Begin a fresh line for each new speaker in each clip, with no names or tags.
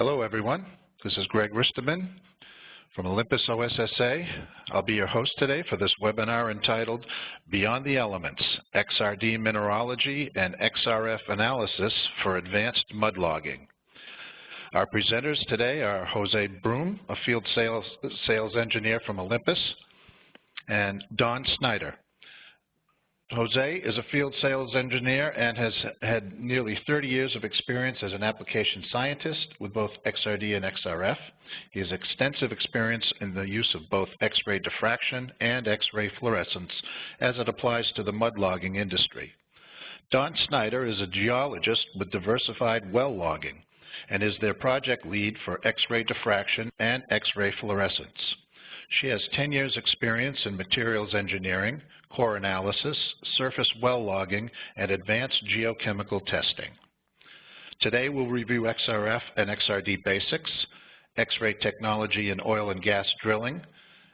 Hello, everyone. This is Greg Risterman from Olympus OSSA. I'll be your host today for this webinar entitled Beyond the Elements, XRD Mineralogy and XRF Analysis for Advanced Mud Logging. Our presenters today are Jose Brum, a field sales engineer from Olympus, and Dawn Snyder. Jose is a field sales engineer and has had nearly 30 years of experience as an application scientist with both XRD and XRF. He has extensive experience in the use of both X-ray diffraction and X-ray fluorescence as it applies to the mud logging industry. Dawn Snyder is a geologist with Diversified Well Logging and is their project lead for X-ray diffraction and X-ray fluorescence. She has 10 years experience in materials engineering, core analysis, surface well logging, and advanced geochemical testing. Today we'll review XRF and XRD basics, X-ray technology in oil and gas drilling,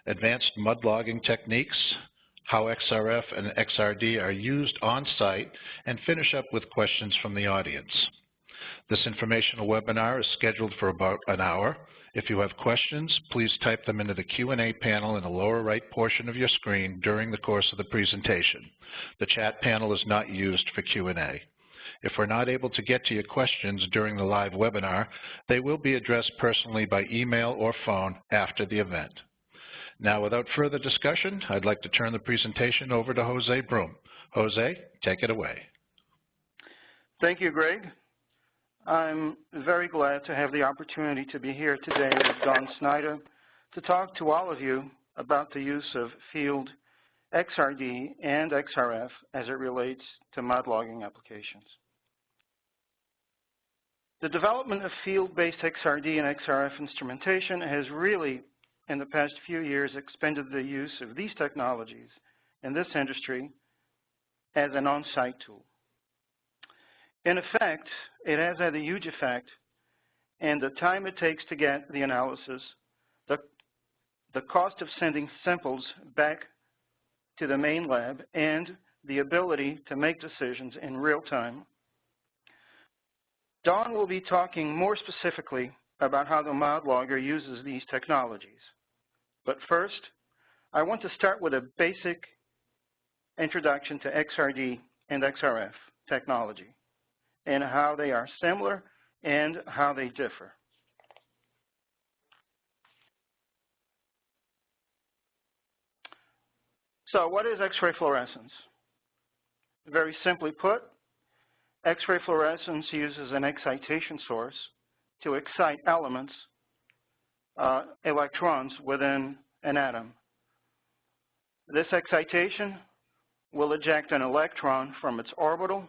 advanced mud logging techniques, how XRF and XRD are used on-site, and finish up with questions from the audience. This informational webinar is scheduled for about an hour. If you have questions, please type them into the Q&A panel in the lower right portion of your screen during the course of the presentation. The chat panel is not used for Q&A. If we're not able to get to your questions during the live webinar, they will be addressed personally by email or phone after the event. Now, without further discussion, I'd like to turn the presentation over to Jose Brum. Jose, take it away.
Thank you, Greg. I'm very glad to have the opportunity to be here today with Dawn Snyder to talk to all of you about the use of field XRD and XRF as it relates to mud logging applications. The development of field-based XRD and XRF instrumentation has really, in the past few years, expanded the use of these technologies in this industry as an on-site tool. In effect, it has had a huge effect, and the time it takes to get the analysis, the cost of sending samples back to the main lab, and the ability to make decisions in real time. Dawn will be talking more specifically about how the mud logger uses these technologies. But first, I want to start with a basic introduction to XRD and XRF technology, and how they are similar and how they differ. So what is X-ray fluorescence? Very simply put, X-ray fluorescence uses an excitation source to excite elements, electrons within an atom. This excitation will eject an electron from its orbital,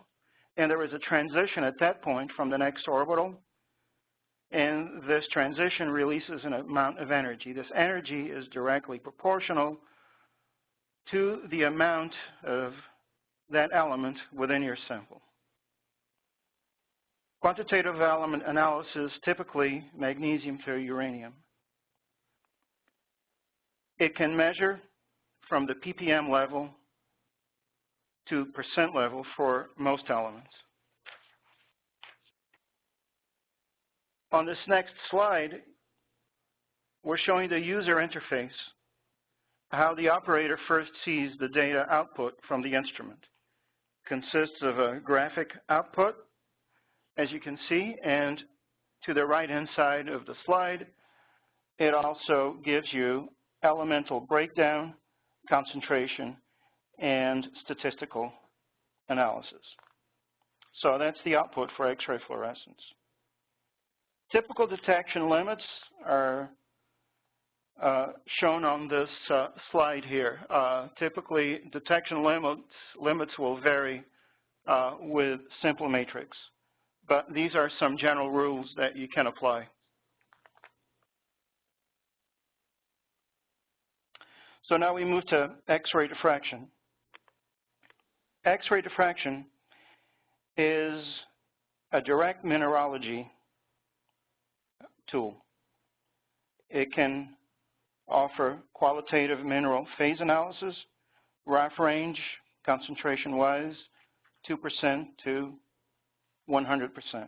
and there is a transition at that point from the next orbital, and this transition releases an amount of energy. This energy is directly proportional to the amount of that element within your sample. Quantitative element analysis, typically magnesium to uranium. It can measure from the ppm level to percent level for most elements. On this next slide, we're showing the user interface, how the operator first sees the data output from the instrument. It consists of a graphic output, as you can see, and to the right-hand side of the slide, it also gives you elemental breakdown, concentration, and statistical analysis. So that's the output for X-ray fluorescence. Typical detection limits are shown on this slide here. Typically, detection limits will vary with simple matrix, but these are some general rules that you can apply. So now we move to X-ray diffraction. X-ray diffraction is a direct mineralogy tool. It can offer qualitative mineral phase analysis, RAF range, concentration-wise, 2% to 100%.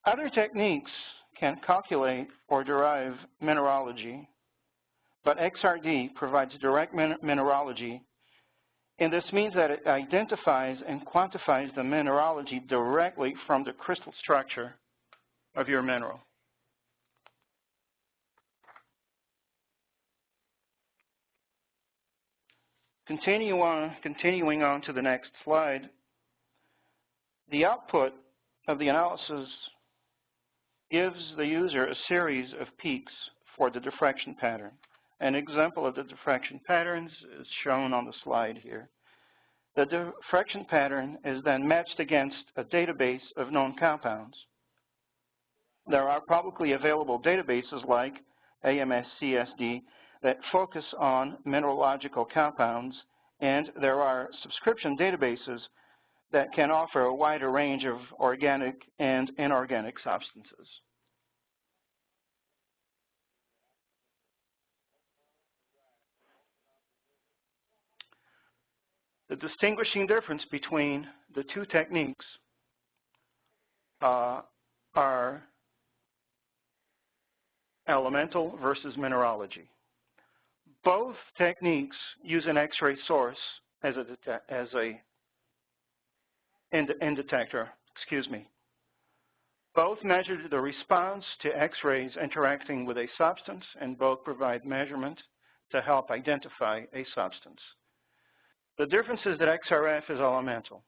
Other techniques can calculate or derive mineralogy, but XRD provides direct mineralogy, and this means that it identifies and quantifies the mineralogy directly from the crystal structure of your mineral. Continuing on to the next slide, the output of the analysis gives the user a series of peaks for the diffraction pattern. An example of the diffraction patterns is shown on the slide here. The diffraction pattern is then matched against a database of known compounds. There are publicly available databases like AMSCSD that focus on mineralogical compounds, and there are subscription databases that can offer a wider range of organic and inorganic substances. The distinguishing difference between the two techniques are elemental versus mineralogy. Both techniques use an X-ray source as a detector. Both measure the response to X-rays interacting with a substance, and both provide measurement to help identify a substance. The difference is that XRF is elemental.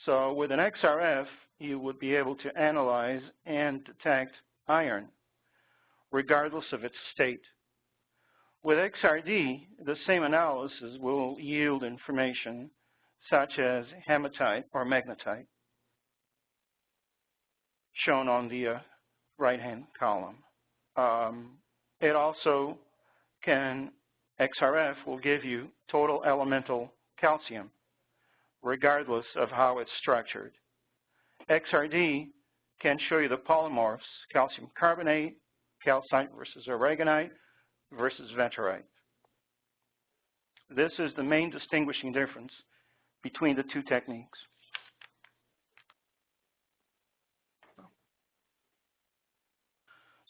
So with an XRF, you would be able to analyze and detect iron, regardless of its state. With XRD, the same analysis will yield information such as hematite or magnetite, shown on the right-hand column. It also XRF will give you total elemental calcium, regardless of how it's structured. XRD can show you the polymorphs, calcium carbonate, calcite versus aragonite versus veterite. This is the main distinguishing difference between the two techniques.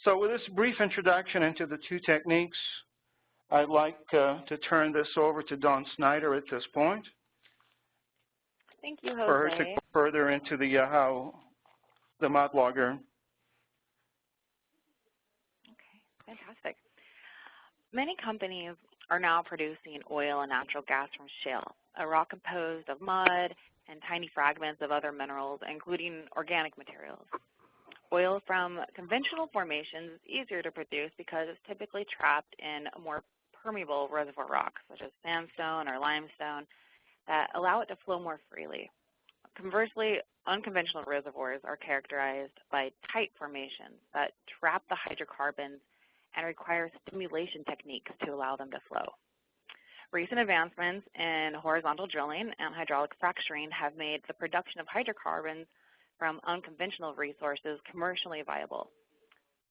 So with this brief introduction into the two techniques, I'd like to turn this over to Dawn Snyder at this point.
Thank you, Jose.
For her to go further into the how the mud logger.
Okay, fantastic. Many companies are now producing oil and natural gas from shale, a rock composed of mud and tiny fragments of other minerals, including organic materials. Oil from conventional formations is easier to produce because it's typically trapped in more permeable reservoir rocks, such as sandstone or limestone, that allow it to flow more freely. Conversely, unconventional reservoirs are characterized by tight formations that trap the hydrocarbons and require stimulation techniques to allow them to flow. Recent advancements in horizontal drilling and hydraulic fracturing have made the production of hydrocarbons from unconventional resources commercially viable.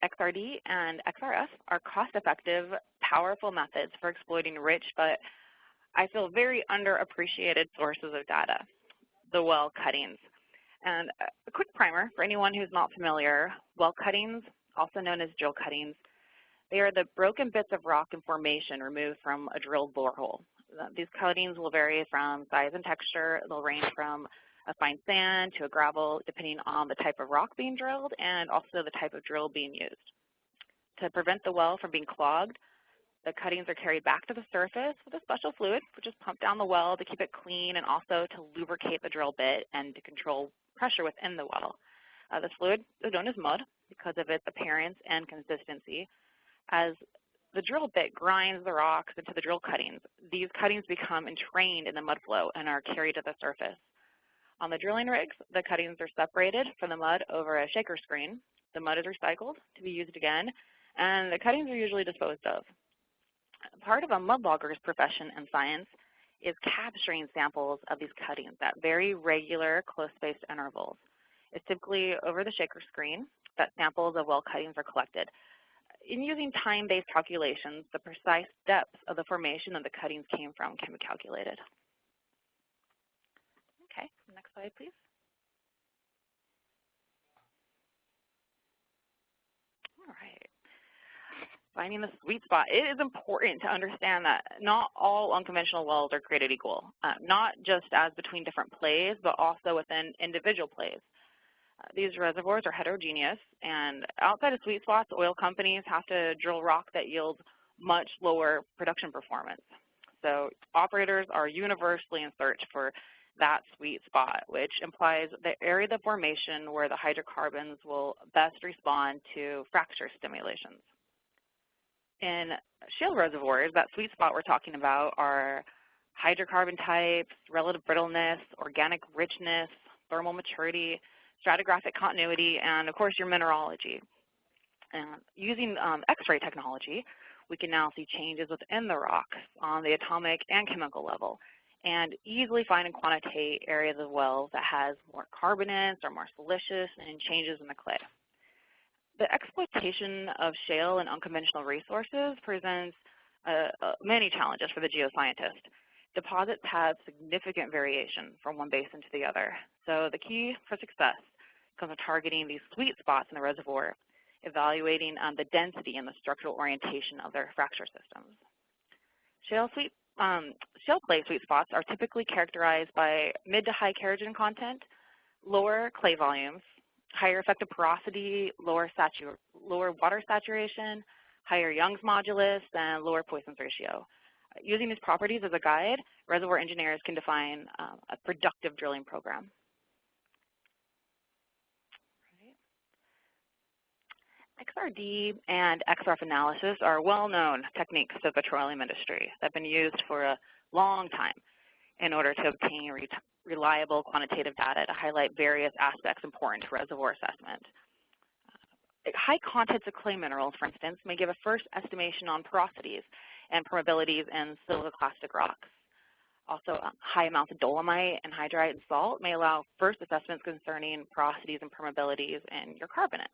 XRD and XRF are cost-effective, powerful methods for exploiting rich but I feel very underappreciated sources of data, the well cuttings. And a quick primer for anyone who's not familiar, well cuttings, also known as drill cuttings, they are the broken bits of rock and formation removed from a drilled borehole. These cuttings will vary from size and texture. They'll range from a fine sand to a gravel, depending on the type of rock being drilled and also the type of drill being used. To prevent the well from being clogged, the cuttings are carried back to the surface with a special fluid, which is pumped down the well to keep it clean and also to lubricate the drill bit and to control pressure within the well. This fluid is known as mud because of its appearance and consistency. As the drill bit grinds the rocks into the drill cuttings, these cuttings become entrained in the mud flow and are carried to the surface. On the drilling rigs, the cuttings are separated from the mud over a shaker screen. The mud is recycled to be used again, and the cuttings are usually disposed of. Part of a mud logger's profession and science is capturing samples of these cuttings at very regular, close-spaced intervals. It's typically over the shaker screen that samples of well cuttings are collected. In using time-based calculations, the precise depth of the formation that the cuttings came from can be calculated. Okay, next slide, please. Finding the sweet spot. It is important to understand that not all unconventional wells are created equal, not just as between different plays, but also within individual plays. These reservoirs are heterogeneous, and outside of sweet spots, oil companies have to drill rock that yields much lower production performance. So operators are universally in search for that sweet spot, which implies the area of the formation where the hydrocarbons will best respond to fracture stimulations. In shale reservoirs, that sweet spot we're talking about are hydrocarbon types, relative brittleness, organic richness, thermal maturity, stratigraphic continuity, and of course your mineralogy. And using X-ray technology, we can now see changes within the rock on the atomic and chemical level, and easily find and quantitate areas of wells that has more carbonates or more silicious and changes in the clay. The exploitation of shale and unconventional resources presents many challenges for the geoscientist. Deposits have significant variation from one basin to the other. So the key for success comes from targeting these sweet spots in the reservoir, evaluating the density and the structural orientation of their fracture systems. Shale clay sweet spots are typically characterized by mid to high kerogen content, lower clay volumes, higher effective porosity, lower water saturation, higher Young's modulus, and lower Poisson's ratio. Using these properties as a guide, reservoir engineers can define a productive drilling program. XRD and XRF analysis are well-known techniques of the petroleum industry that have been used for a long time in order to obtain reliable quantitative data to highlight various aspects important to reservoir assessment. High contents of clay minerals, for instance, may give a first estimation on porosities and permeabilities in siliciclastic rocks. Also, high amounts of dolomite and hydrite and salt may allow first assessments concerning porosities and permeabilities in your carbonates.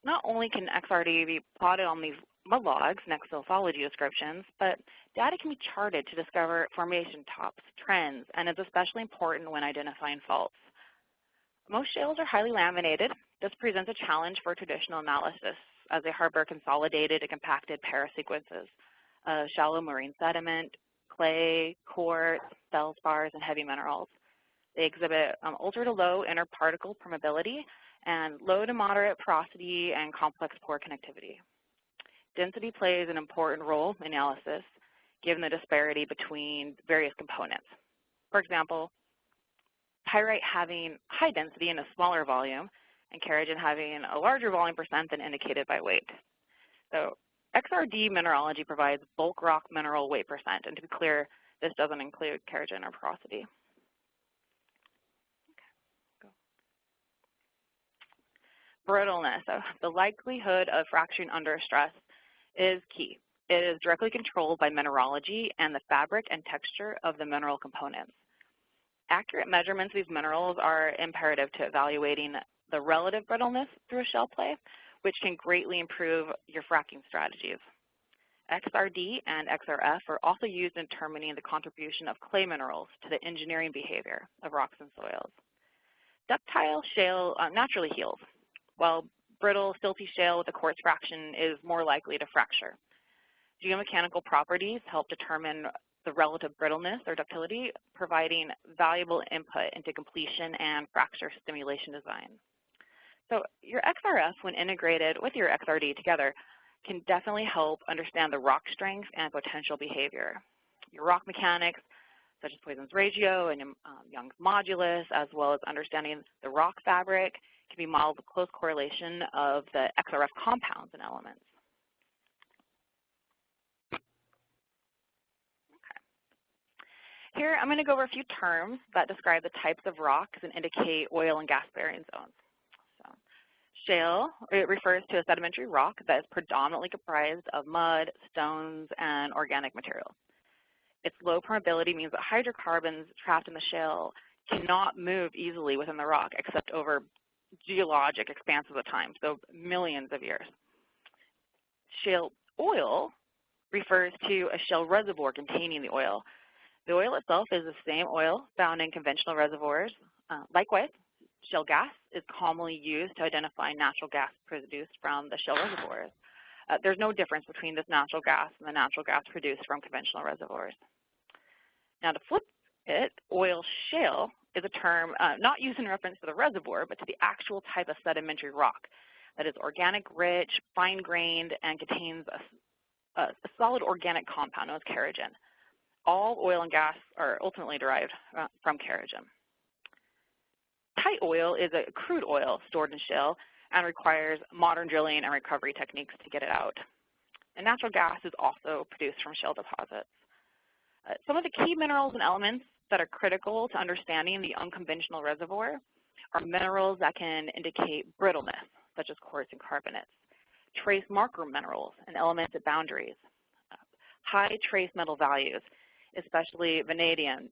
Not only can XRD be plotted on these mud logs next to lithology descriptions, but data can be charted to discover formation tops, trends, and is especially important when identifying faults. Most shales are highly laminated. This presents a challenge for traditional analysis as they harbor consolidated and compacted parasequences of shallow marine sediment, clay, quartz, feldspars, and heavy minerals. They exhibit ultra to low interparticle permeability and low to moderate porosity and complex pore connectivity. Density plays an important role in analysis given the disparity between various components. For example, pyrite having high density in a smaller volume and kerogen having a larger volume percent than indicated by weight. So XRD mineralogy provides bulk rock mineral weight percent, and to be clear, this doesn't include kerogen or porosity. Brittleness, the likelihood of fracturing under stress is key. It is directly controlled by mineralogy and the fabric and texture of the mineral components. Accurate measurements of these minerals are imperative to evaluating the relative brittleness through a shale play, which can greatly improve your fracking strategies. XRD and XRF are also used in determining the contribution of clay minerals to the engineering behavior of rocks and soils. Ductile shale naturally heals, while brittle, silty shale with a quartz fraction is more likely to fracture. Geomechanical properties help determine the relative brittleness or ductility, providing valuable input into completion and fracture stimulation design. So your XRF, when integrated with your XRD together, can definitely help understand the rock strength and potential behavior. Your rock mechanics, such as Poisson's ratio and Young's modulus, as well as understanding the rock fabric, can be modeled with close correlation of the XRF compounds and elements. Here, I'm going to go over a few terms that describe the types of rocks and indicate oil and gas bearing zones. So, shale, it refers to a sedimentary rock that is predominantly comprised of mud, stones, and organic material. Its low permeability means that hydrocarbons trapped in the shale cannot move easily within the rock except over geologic expanses of time, so millions of years. Shale oil refers to a shale reservoir containing the oil. The oil itself is the same oil found in conventional reservoirs. Likewise, shale gas is commonly used to identify natural gas produced from the shale reservoirs. There's no difference between this natural gas and the natural gas produced from conventional reservoirs. Now to flip it, oil shale is a term not used in reference to the reservoir, but to the actual type of sedimentary rock that is organic rich, fine-grained, and contains a solid organic compound known as kerogen. All oil and gas are ultimately derived from kerogen. Tight oil is a crude oil stored in shale and requires modern drilling and recovery techniques to get it out. And natural gas is also produced from shale deposits. Some of the key minerals and elements that are critical to understanding the unconventional reservoir are minerals that can indicate brittleness, such as quartz and carbonates, trace marker minerals and elements at boundaries, high trace metal values, especially vanadium,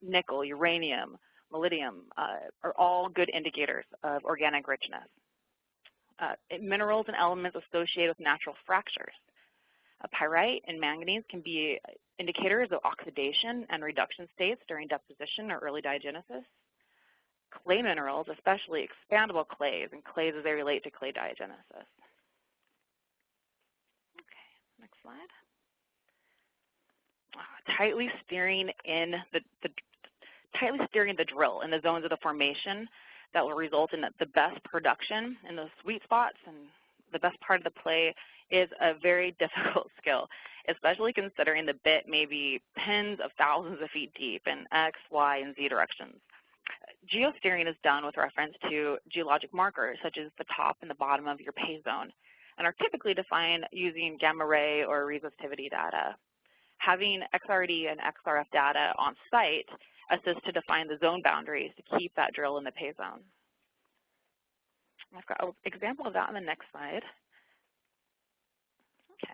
nickel, uranium, molybdenum, are all good indicators of organic richness. Minerals and elements associated with natural fractures. Pyrite and manganese can be indicators of oxidation and reduction states during deposition or early diagenesis. Clay minerals, especially expandable clays, and clays as they relate to clay diagenesis. Okay, next slide. Tightly steering the drill in the zones of the formation that will result in the best production in those sweet spots and the best part of the play is a very difficult skill, especially considering the bit may be tens of thousands of feet deep in X, Y, and Z directions. Geosteering is done with reference to geologic markers, such as the top and the bottom of your pay zone, and are typically defined using gamma ray or resistivity data. Having XRD and XRF data on site assists to define the zone boundaries to keep that drill in the pay zone. I've got an example of that on the next slide. Okay,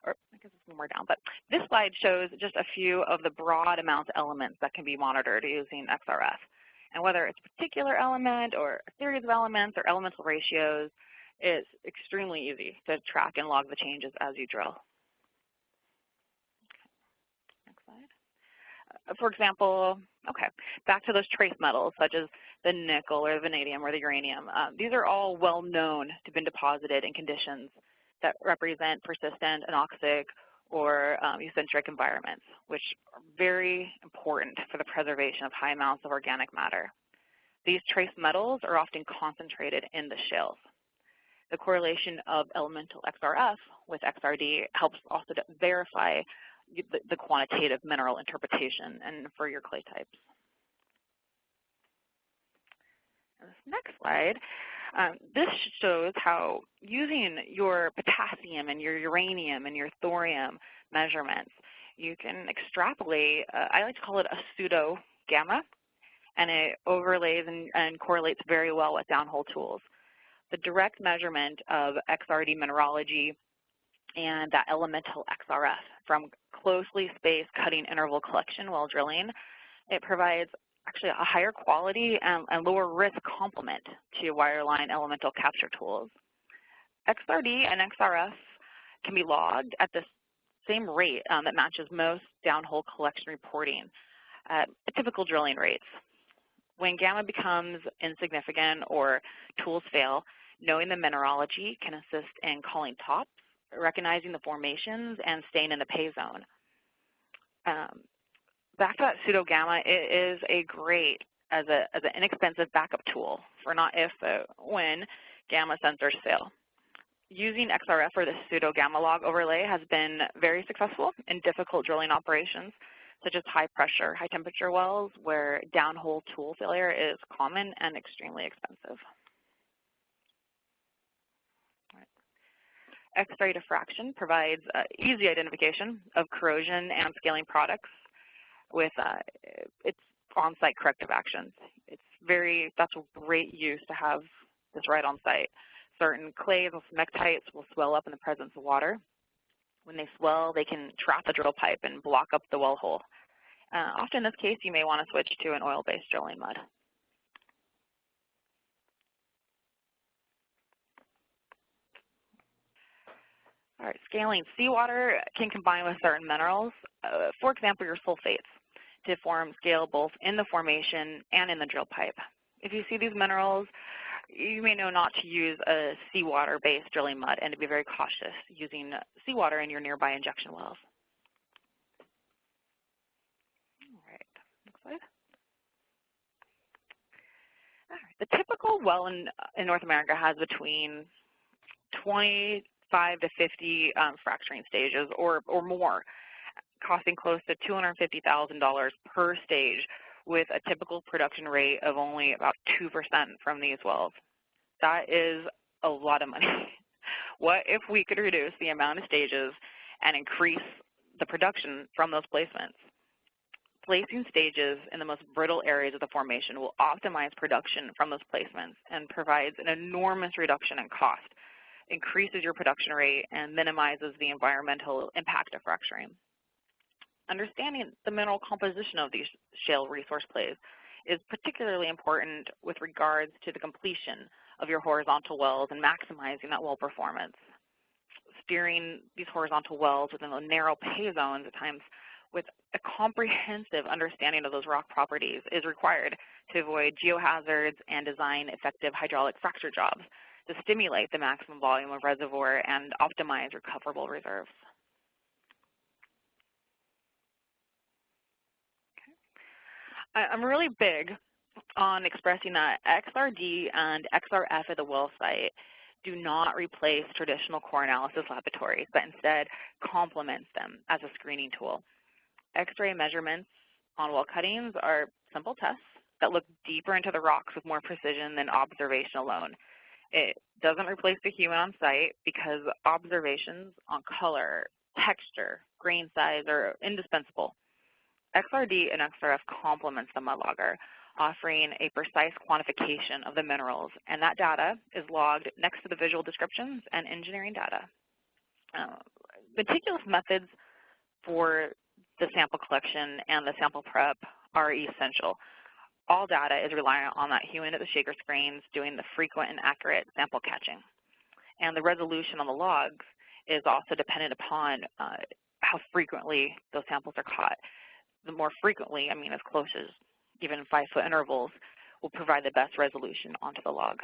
or I guess it's one more down, but this slide shows just a few of the broad amounts of elements that can be monitored using XRF. And whether it's a particular element or a series of elements or elemental ratios, it's extremely easy to track and log the changes as you drill. Okay. Next slide. For example, okay, back to those trace metals such as the nickel or the vanadium or the uranium. These are all well known to have been deposited in conditions that represent persistent anoxic or eucentric environments, which are very important for the preservation of high amounts of organic matter. These trace metals are often concentrated in the shales. The correlation of elemental XRF with XRD helps also to verify the quantitative mineral interpretation and for your clay types. This next slide, this shows how using your potassium and your uranium and your thorium measurements, you can extrapolate, I like to call it a pseudo gamma, and it overlays and correlates very well with downhole tools. The direct measurement of XRD mineralogy and that elemental XRF from closely spaced cutting interval collection while drilling, it provides actually a higher quality and lower risk complement to wireline elemental capture tools. XRD and XRF can be logged at the same rate that matches most downhole collection reporting at typical drilling rates. When gamma becomes insignificant or tools fail, knowing the mineralogy can assist in calling tops, recognizing the formations, and staying in the pay zone. Back to that pseudo gamma, it is a great as an inexpensive backup tool for not if, when gamma sensors fail. Using XRF or the pseudo gamma log overlay has been very successful in difficult drilling operations, such as high pressure, high temperature wells where downhole tool failure is common and extremely expensive. X-ray diffraction provides easy identification of corrosion and scaling products with its on-site corrective actions. That's a great use to have this right on site. Certain clays and smectites will swell up in the presence of water. When they swell, they can trap the drill pipe and block up the well hole. Often in this case, you may want to switch to an oil-based drilling mud. All right, scaling. Seawater can combine with certain minerals, for example, your sulfates, to form scale both in the formation and in the drill pipe. If you see these minerals, you may know not to use a seawater-based drilling mud and to be very cautious using seawater in your nearby injection wells. All right, next slide. All right. The typical well in North America has between 25 to 50 fracturing stages or more, costing close to $250,000 per stage, with a typical production rate of only about 2% from these wells. That is a lot of money. What if we could reduce the amount of stages and increase the production from those placements? Placing stages in the most brittle areas of the formation will optimize production from those placements and provides an enormous reduction in cost, increases your production rate, and minimizes the environmental impact of fracturing. Understanding the mineral composition of these shale resource plays is particularly important with regards to the completion of your horizontal wells and maximizing that well performance. Steering these horizontal wells within the narrow pay zones at times with a comprehensive understanding of those rock properties is required to avoid geohazards and design effective hydraulic fracture jobs to stimulate the maximum volume of reservoir and optimize recoverable reserves. I'm really big on expressing that XRD and XRF at the well site do not replace traditional core analysis laboratories, but instead complements them as a screening tool. X-ray measurements on well cuttings are simple tests that look deeper into the rocks with more precision than observation alone. It doesn't replace the human on site because observations on color, texture, grain size are indispensable. XRD and XRF complements the mud logger, offering a precise quantification of the minerals, and that data is logged next to the visual descriptions and engineering data. Meticulous methods for the sample collection and the sample prep are essential. All data is reliant on that human at the shaker screens doing the frequent and accurate sample catching. And the resolution on the logs is also dependent upon how frequently those samples are caught. The more frequently, I mean as close as even 5-foot intervals, will provide the best resolution onto the log.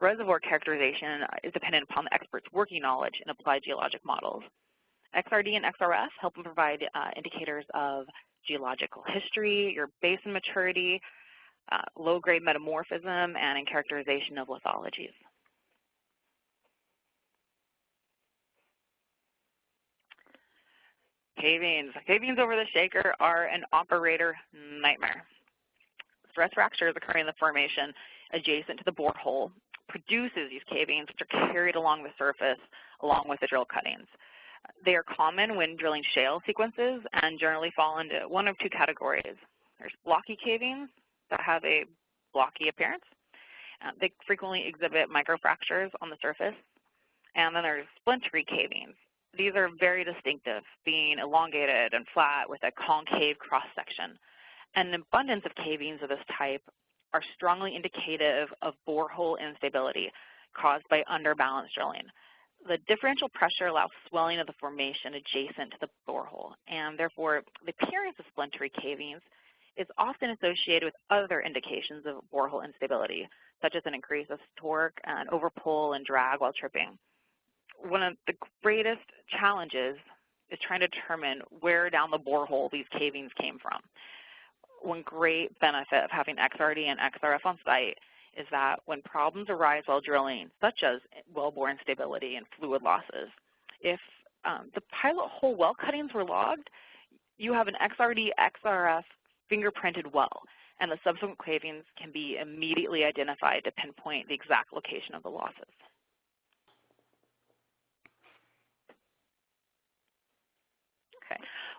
Reservoir characterization is dependent upon the expert's working knowledge in applied geologic models. XRD and XRF help them provide indicators of geological history, your basin maturity, low-grade metamorphism, and in characterization of lithologies. Cavings over the shaker are an operator nightmare. Stress fractures occurring in the formation adjacent to the borehole produces these cavings, which are carried along the surface along with the drill cuttings. They are common when drilling shale sequences and generally fall into one of two categories. There's blocky cavings that have a blocky appearance. They frequently exhibit microfractures on the surface. And then there's splintery cavings. These are very distinctive, being elongated and flat with a concave cross-section. An abundance of cavings of this type are strongly indicative of borehole instability caused by underbalanced drilling. The differential pressure allows swelling of the formation adjacent to the borehole, and therefore the appearance of splintery cavings is often associated with other indications of borehole instability, such as an increase of torque and overpull and drag while tripping. One of the greatest challenges is trying to determine where down the borehole these cavings came from. One great benefit of having XRD and XRF on site is that when problems arise while drilling, such as wellbore instability and fluid losses, if the pilot hole well cuttings were logged, you have an XRD XRF fingerprinted well, and the subsequent cavings can be immediately identified to pinpoint the exact location of the losses.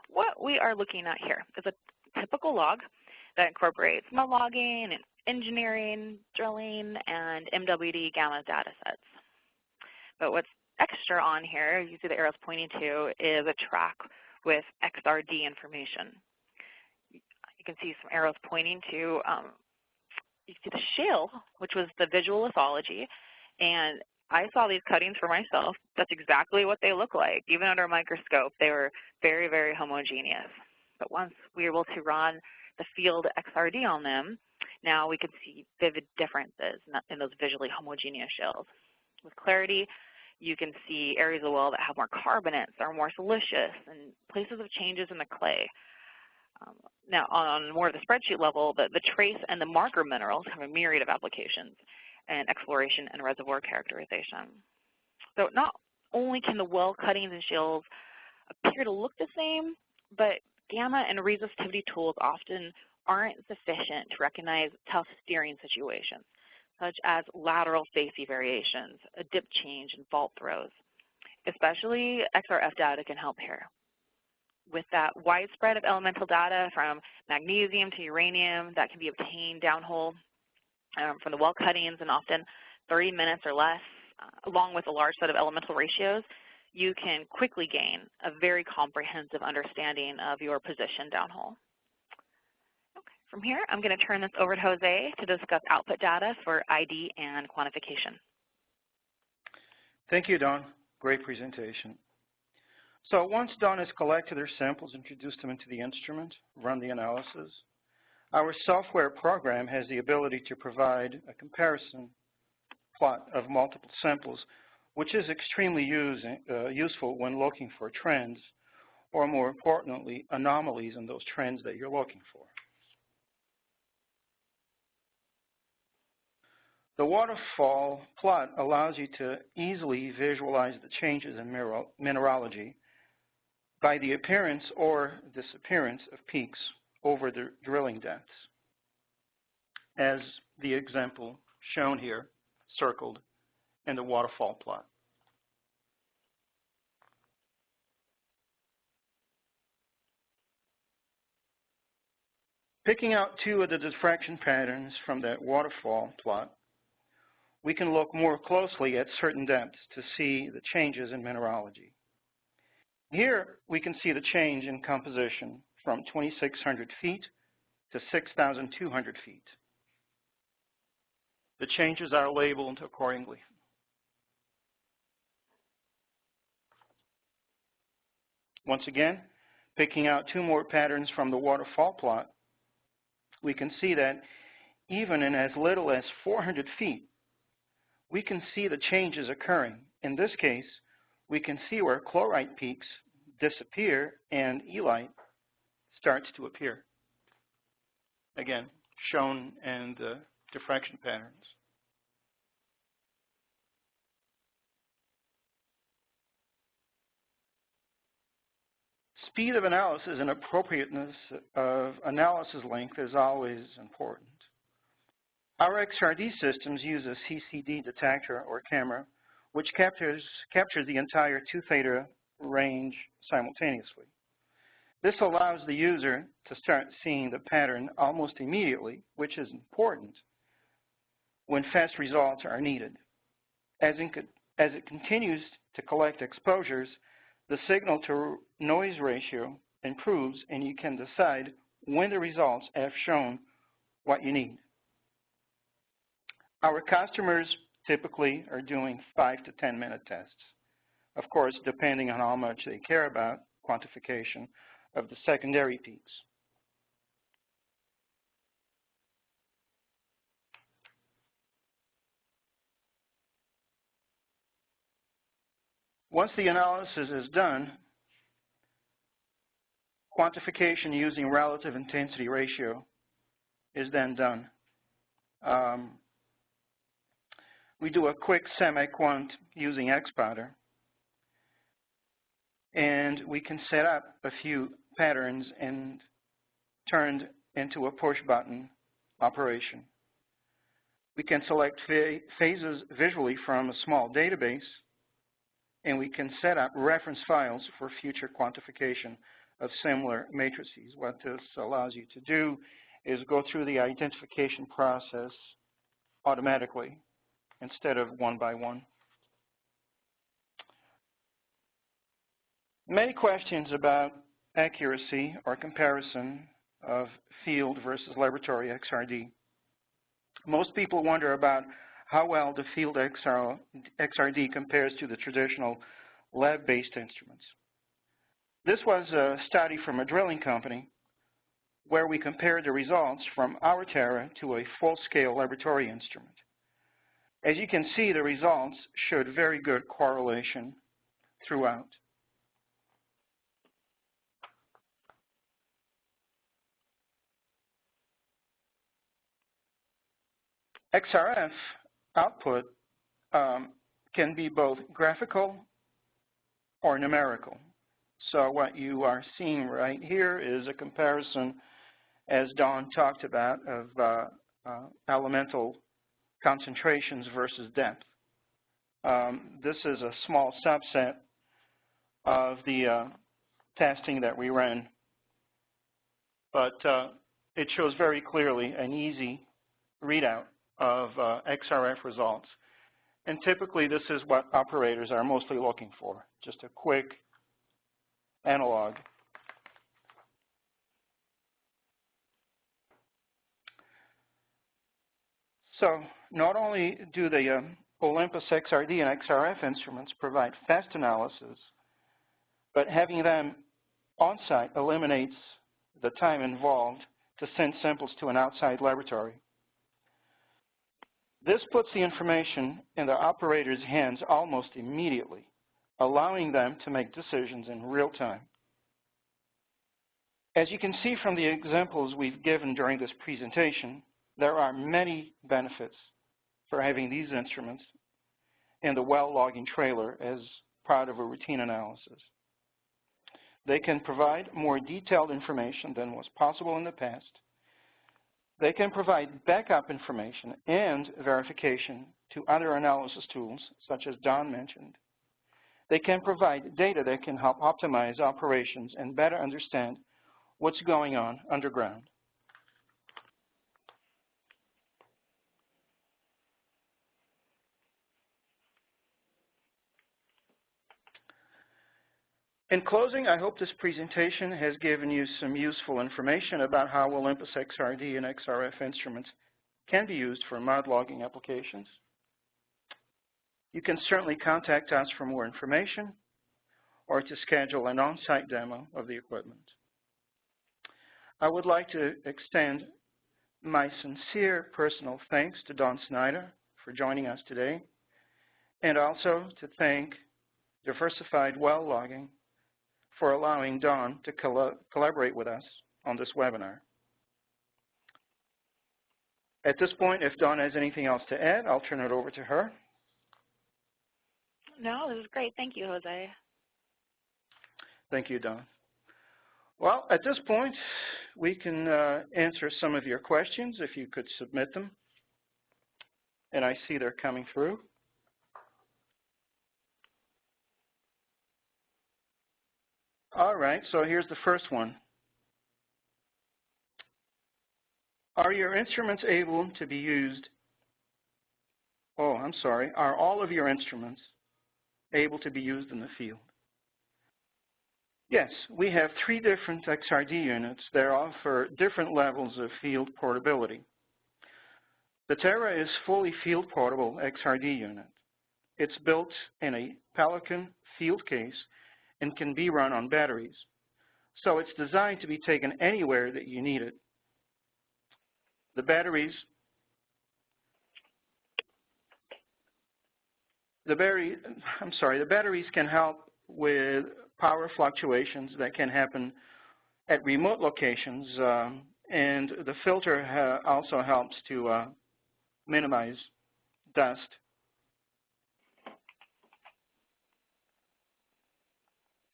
What we are looking at here is a typical log that incorporates mud logging and engineering, drilling, and MWD gamma data sets. But what's extra on here, you see the arrows pointing to, is a track with XRD information. You can see some arrows pointing to, you see the shale, which was the visual lithology, and I saw these cuttings for myself. That's exactly what they look like. Even under a microscope, they were very, very homogeneous. But once we were able to run the field XRD on them, Now we can see vivid differences in those visually homogeneous shales. With clarity, you can see areas of the well that have more carbonates, are more silicious, and places of changes in the clay. Now, on more of the spreadsheet level, the trace and the marker minerals have a myriad of applications in exploration and reservoir characterization. So not only can the well cuttings and shales appear to look the same, but gamma and resistivity tools often aren't sufficient to recognize tough steering situations, such as lateral facie variations, a dip change, and fault throws. Especially XRF data can help here. With that widespread of elemental data from magnesium to uranium that can be obtained downhole from the well cuttings in often 30 minutes or less, along with a large set of elemental ratios, you can quickly gain a very comprehensive understanding of your position downhole. Okay. From here, I'm going to turn this over to Jose to discuss output data for ID and quantification.
Thank you, Dawn. Great presentation. So once Dawn has collected her samples, introduced them into the instrument, run the analysis, our software program has the ability to provide a comparison plot of multiple samples, which is extremely useful when looking for trends, or more importantly, anomalies in those trends that you're looking for. The waterfall plot allows you to easily visualize the changes in mineralogy by the appearance or disappearance of peaks over the drilling depths, as the example shown here, circled in the waterfall plot. Picking out two of the diffraction patterns from that waterfall plot, we can look more closely at certain depths to see the changes in mineralogy. Here we can see the change in composition from 2,600 feet to 6,200 feet. The changes are labeled accordingly. Once again, picking out two more patterns from the waterfall plot, we can see that even in as little as 400 feet, we can see the changes occurring. In this case, we can see where chlorite peaks disappear and elite starts to appear. Again, shown in the diffraction patterns. Speed of analysis and appropriateness of analysis length is always important. Our XRD systems use a CCD detector or camera which captures the entire 2 theta range simultaneously. This allows the user to start seeing the pattern almost immediately, which is important when fast results are needed. As it continues to collect exposures, the signal to noise ratio improves and you can decide when the results have shown what you need. Our customers typically are doing 5 to 10 minute tests, of course, depending on how much they care about quantification of the secondary peaks. Once the analysis is done, quantification using relative intensity ratio is then done. We do a quick semi-quant using XPowder, and we can set up a few patterns and turned into a push-button operation. We can select phases visually from a small database, and we can set up reference files for future quantification of similar matrices. What this allows you to do is go through the identification process automatically instead of one by one. Many questions about accuracy or comparison of field versus laboratory XRD. Most people wonder about how well the field XRD compares to the traditional lab-based instruments. This was a study from a drilling company where we compare the results from our Terra to a full-scale laboratory instrument. As you can see, the results showed very good correlation throughout. XRF output can be both graphical or numerical. So what you are seeing right here is a comparison, as Dawn talked about, of elemental concentrations versus depth. This is a small subset of the testing that we ran, but it shows very clearly an easy readout of XRF results. And typically this is what operators are mostly looking for, just a quick analog. So not only do the Olympus XRD and XRF instruments provide fast analysis, but having them on-site eliminates the time involved to send samples to an outside laboratory. This puts the information in the operator's hands almost immediately, allowing them to make decisions in real time. As you can see from the examples we've given during this presentation, there are many benefits for having these instruments in the well logging trailer as part of a routine analysis. They can provide more detailed information than was possible in the past. They can provide backup information and verification to other analysis tools, such as Dawn mentioned. They can provide data that can help optimize operations and better understand what's going on underground. In closing, I hope this presentation has given you some useful information about how Olympus XRD and XRF instruments can be used for mud logging applications. You can certainly contact us for more information or to schedule an on-site demo of the equipment. I would like to extend my sincere personal thanks to Dawn Snyder for joining us today, and also to thank Diversified Well Logging for allowing Dawn to collaborate with us on this webinar. At this point, if Dawn has anything else to add, I'll turn it over to her.
No, this is great. Thank you, Jose.
Thank you, Dawn. Well, at this point, we can answer some of your questions if you could submit them. And I see they're coming through. All right, so here's the first one. Are your instruments able to be used? Oh, I'm sorry. Are all of your instruments able to be used in the field? Yes, we have 3 different XRD units that offer different levels of field portability. The Terra is fully field portable XRD unit. It's built in a Pelican field case and can be run on batteries. So it's designed to be taken anywhere that you need it. The batteries can help with power fluctuations that can happen at remote locations, and the filter also helps to minimize dust.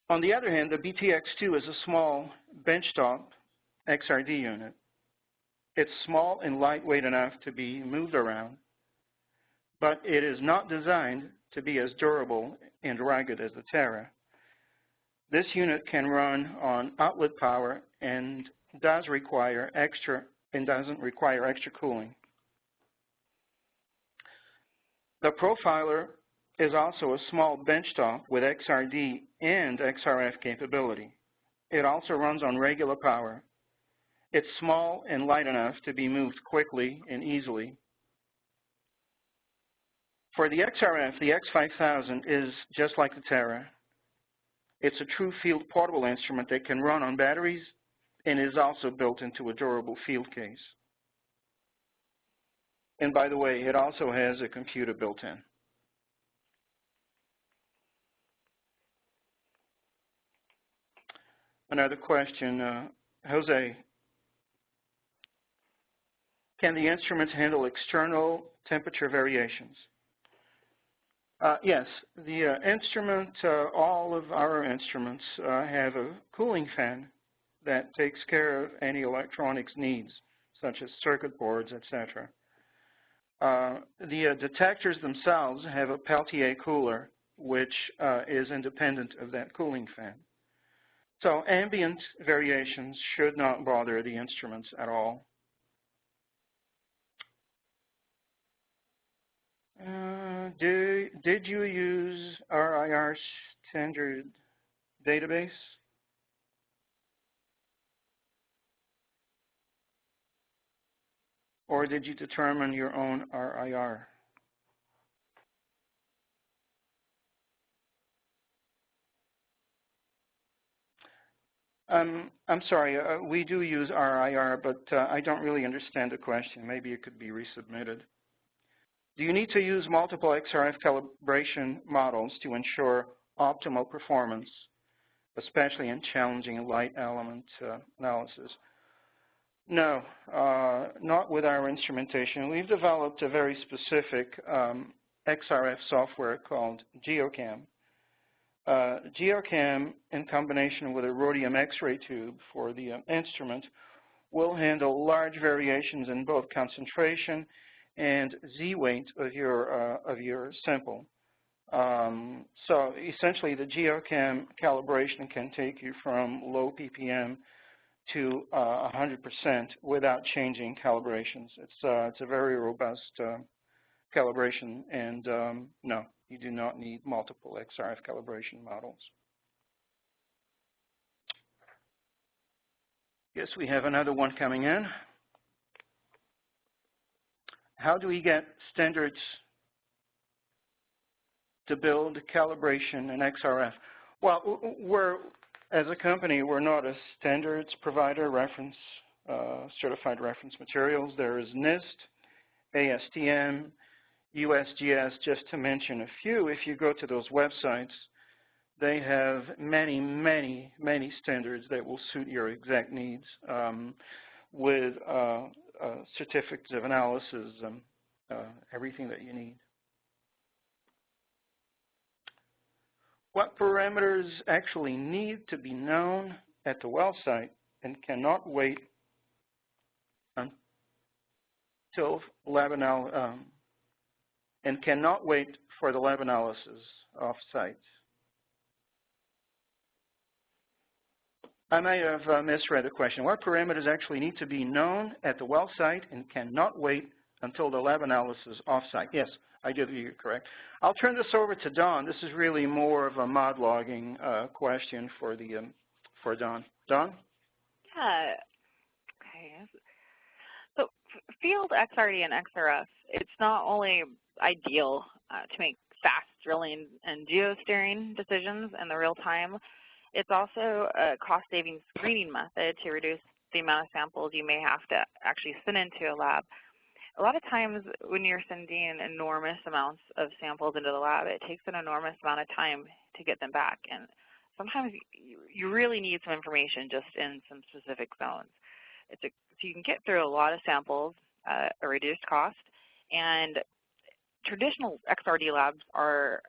On the other hand, the BTX2 is a small benchtop XRD unit. It's small and lightweight enough to be moved around, but it is not designed to be as durable and rugged as the Terra. This unit can run on outlet power and doesn't require extra cooling. The Profiler is also a small benchtop with XRD and XRF capability. It also runs on regular power. It's small and light enough to be moved quickly and easily. For the XRF, the X5000 is just like the Terra. It's a true field portable instrument that can run on batteries and is also built into a durable field case. And by the way, it also has a computer built in. Another question, Jose, can the instruments handle external temperature variations? Yes, the instrument, all of our instruments have a cooling fan that takes care of any electronics needs, such as circuit boards, etc. The detectors themselves have a Peltier cooler, which is independent of that cooling fan. So ambient variations should not bother the instruments at all. Did you use RIR standard database? Or did you determine your own RIR? I'm sorry, we do use RIR, but I don't really understand the question. Maybe it could be resubmitted. Do you need to use multiple XRF calibration models to ensure optimal performance, especially in challenging light element analysis? No, not with our instrumentation. We've developed a very specific XRF software called GeoCam. GeoCam, in combination with a rhodium X-ray tube for the instrument, will handle large variations in both concentration and Z-weight of your sample. So essentially, the GeoCam calibration can take you from low ppm to 100% without changing calibrations. It's a very robust calibration, and no, you do not need multiple XRF calibration models. Yes, we have another one coming in. How do we get standards to build calibration in XRF? Well, as a company, we're not a standards provider, certified reference materials. There is NIST, ASTM, USGS, just to mention a few. If you go to those websites, they have many, many, many standards that will suit your exact needs with certificates of analysis, everything that you need. What parameters actually need to be known at the well site and cannot wait until lab and cannot wait for the lab analysis off-site? I may have misread the question. What parameters actually need to be known at the well site and cannot wait until the lab analysis off-site? Yes, I did hear you correct. I'll turn this over to Dawn. This is really more of a mod logging question for Dawn. Dawn?
Yeah. Okay. So field XRD and XRF, it's not only ideal to make fast drilling and geosteering decisions in the real time, it's also a cost-saving screening method to reduce the amount of samples you may have to actually send into a lab. A lot of times when you're sending enormous amounts of samples into the lab, it takes an enormous amount of time to get them back. And sometimes you really need some information just in some specific zones. So you can get through a lot of samples at a reduced cost. And traditional XRD labs are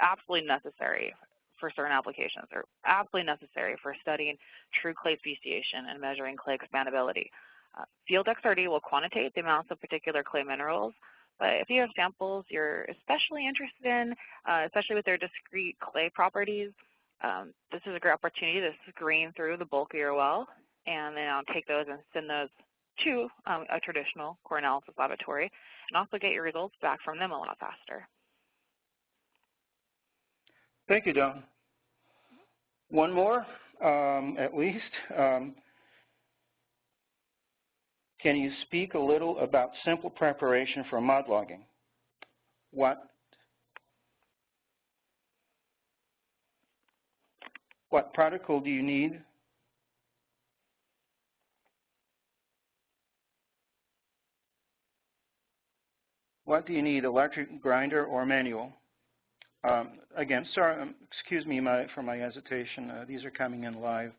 absolutely necessary for certain applications. They're absolutely necessary for studying true clay speciation and measuring clay expandability. Field XRD will quantitate the amounts of particular clay minerals, but if you have samples you're especially interested in, especially with their discrete clay properties, this is a great opportunity to screen through the bulk of your well and then take those and send those to a traditional core analysis laboratory and also get your results back from them a lot faster.
Thank you, Dawn. One more, at least. Can you speak a little about simple preparation for mud logging? What protocol do you need What do you need, electric grinder or manual? Again, sorry, excuse me for my hesitation. These are coming in live.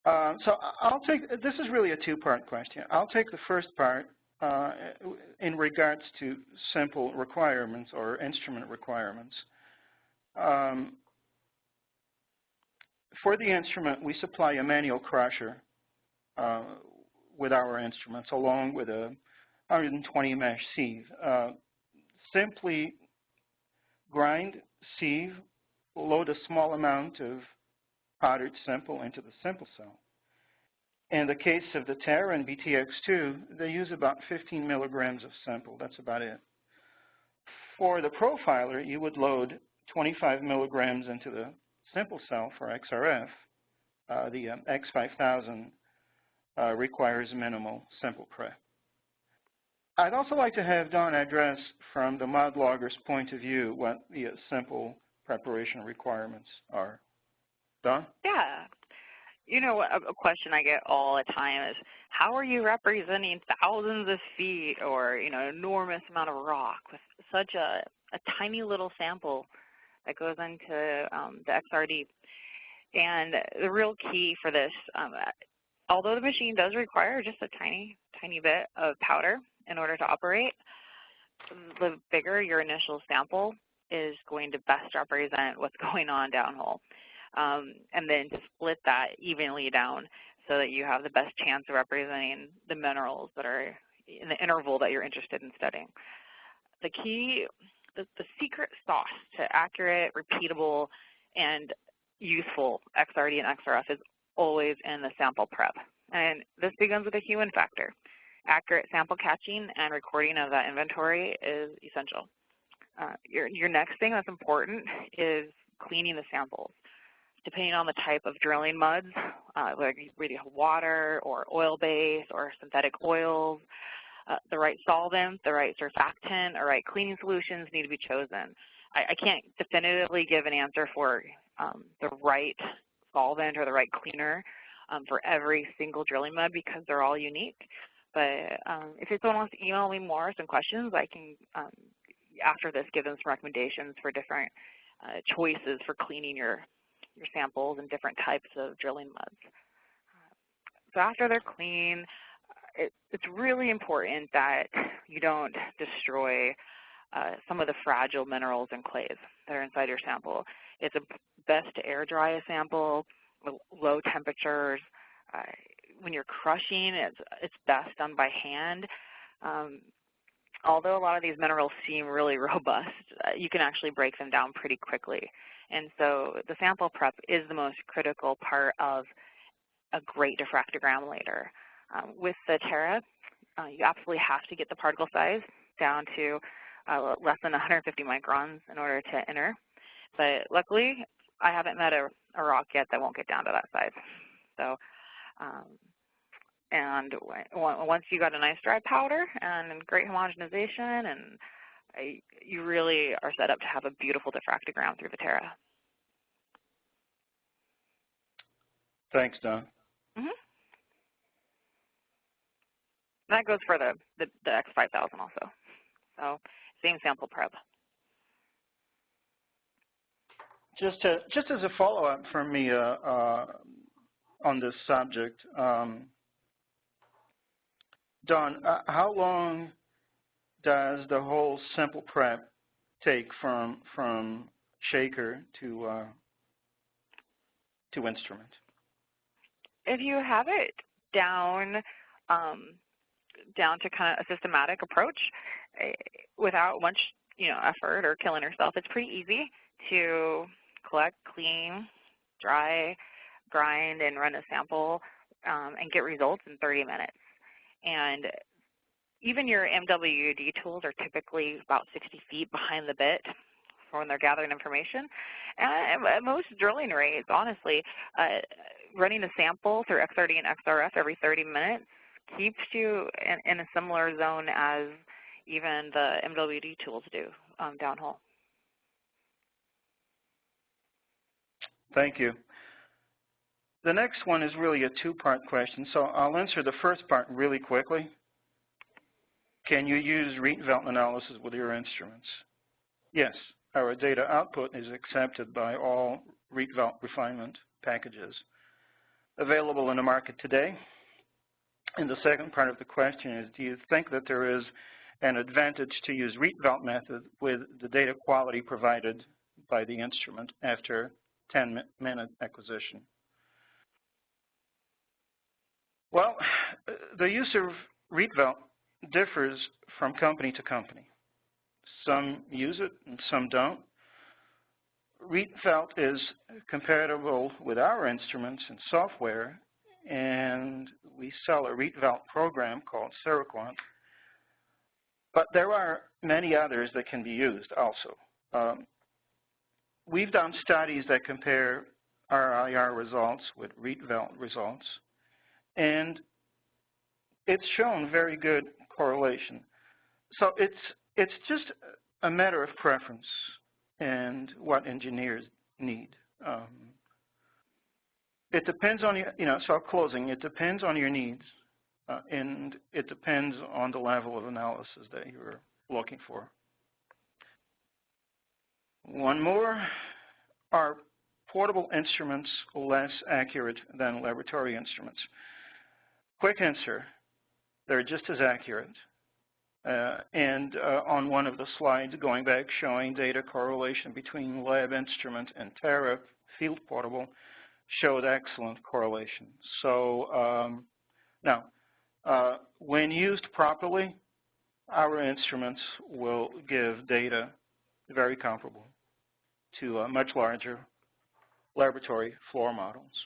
So I'll take, this is really a two-part question. I'll take the first part in regards to simple requirements or instrument requirements. For the instrument, we supply a manual crusher with our instruments along with a 120 mesh sieve. Simply grind, sieve, load a small amount of powdered simple into the simple cell. In the case of the Terra and BTX2, they use about 15 milligrams of simple. That's about it. For the profiler, you would load 25 milligrams into the simple cell for XRF. The X5000 requires minimal simple prep. I'd also like to have Dawn address from the mod logger's point of view what the simple preparation requirements are. Dawn?
Yeah. You know, a question I get all the time is, how are you representing thousands of feet or, you know, an enormous amount of rock with such a tiny little sample that goes into the XRD? And the real key for this, although the machine does require just a tiny bit of powder in order to operate, the bigger your initial sample is going to best represent what's going on downhole. And then to split that evenly down so that you have the best chance of representing the minerals that are in the interval that you're interested in studying. The key, the secret sauce to accurate, repeatable, and useful XRD and XRF is always in the sample prep. And this begins with a human factor. Accurate sample catching and recording of that inventory is essential. Your next thing that's important is cleaning the samples. Depending on the type of drilling muds, whether you have water or oil base or synthetic oils, the right solvent, the right surfactant, or right cleaning solutions need to be chosen. I can't definitively give an answer for the right solvent or the right cleaner for every single drilling mud because they're all unique. But if someone wants to email me some questions, I can, after this, give them some recommendations for different choices for cleaning your samples and different types of drilling muds. So after they're clean, it's really important that you don't destroy some of the fragile minerals and clays that are inside your sample. It's best to air dry a sample with low temperatures. When you're crushing, it's best done by hand. Although a lot of these minerals seem really robust, you can actually break them down pretty quickly. And so the sample prep is the most critical part of a great diffractogram later. With the Terra, you absolutely have to get the particle size down to less than 150 microns in order to enter. But luckily, I haven't met a rock yet that won't get down to that size. So, and once you got a nice dry powder and great homogenization, and you really are set up to have a beautiful diffractogram through the Terra.
Thanks, Dawn.
Mm-hmm. That goes for the X5000 also. So same sample prep.
Just as a follow-up from me on this subject, Dawn, how long does the whole sample prep take from shaker to instrument?
If you have it down to kind of a systematic approach, without much effort or killing yourself, it's pretty easy to collect, clean, dry, grind, and run a sample and get results in 30 minutes. And even your MWD tools are typically about 60 feet behind the bit for when they're gathering information. And at most drilling rates, honestly, running a sample through XRD and XRF every 30 minutes keeps you in a similar zone as even the MWD tools do downhole.
Thank you. The next one is really a two-part question, so I'll answer the first part really quickly. can you use Rietveld analysis with your instruments? Yes, our data output is accepted by all Rietveld refinement packages available in the market today. And the second part of the question is, do you think that there is an advantage to use Rietveld method with the data quality provided by the instrument after 10-minute acquisition? Well, the use of Rietveld differs from company to company. Some use it and some don't. Rietveld is compatible with our instruments and software, and we sell a Rietveld program called Seroquant. But there are many others that can be used also. We've done studies that compare RIR results with Rietveld results, and it's shown very good correlation. So it's just a matter of preference and what engineers need. It depends on your, so closing, it depends on your needs, and it depends on the level of analysis that you're looking for. One more, are portable instruments less accurate than laboratory instruments? Quick answer, they're just as accurate. And on one of the slides going back showing data correlation between lab instrument and tariff field portable showed excellent correlation. So now, when used properly, our instruments will give data very comparable to much larger laboratory floor models.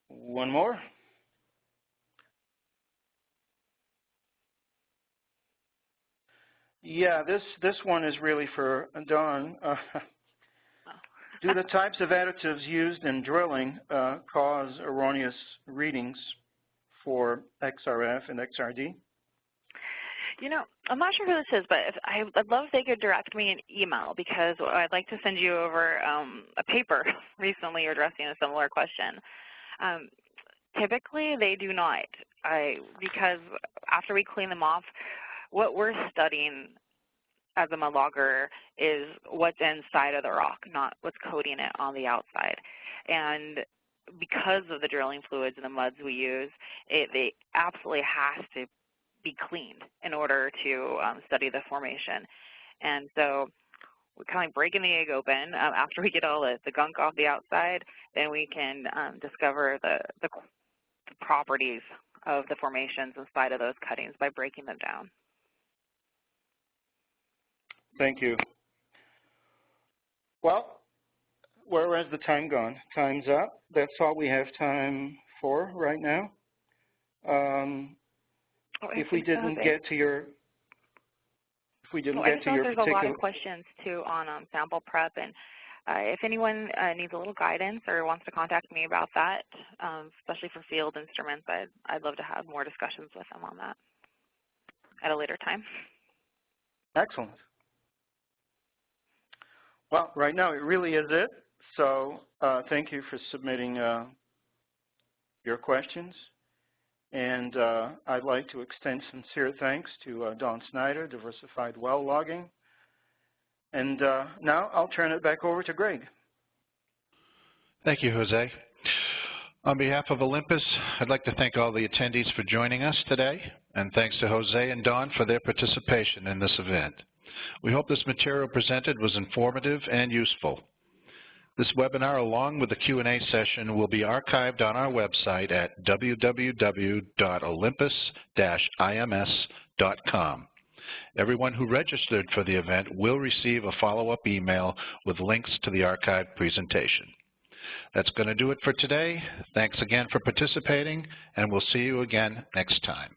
One more. Yeah, this one is really for Dawn. Do the types of additives used in drilling cause erroneous readings for XRF and XRD?
You know, I'm not sure who this is, but I'd love if they could direct me an email, because I'd like to send you over a paper recently addressing a similar question. Typically, they do not, because after we clean them off, what we're studying as a mud logger is what's inside of the rock, not what's coating it on the outside. And because of the drilling fluids and the muds we use, it absolutely has to be cleaned in order to study the formation. And so we're kind of breaking the egg open. After we get all the gunk off the outside, then we can discover the properties of the formations inside of those cuttings by breaking them down.
Thank you. Well, where has the time gone? Time's up. That's all we have time for right now. If we didn't get to your, there's a lot of questions too on sample prep, and if anyone needs a little guidance or wants to contact me about that, especially for field instruments, I'd love to have more discussions with them on that at a later time. Excellent. Well, right now it really is it. So thank you for submitting your questions. And I'd like to extend sincere thanks to Dawn Snyder, Diversified Well Logging. And now I'll turn it back over to Greg.
Thank you, Jose. On behalf of Olympus, I'd like to thank all the attendees for joining us today, and thanks to Jose and Dawn for their participation in this event. We hope this material presented was informative and useful. This webinar, along with the Q&A session, will be archived on our website at www.olympus-ims.com. Everyone who registered for the event will receive a follow-up email with links to the archived presentation. That's going to do it for today. Thanks again for participating, and we'll see you again next time.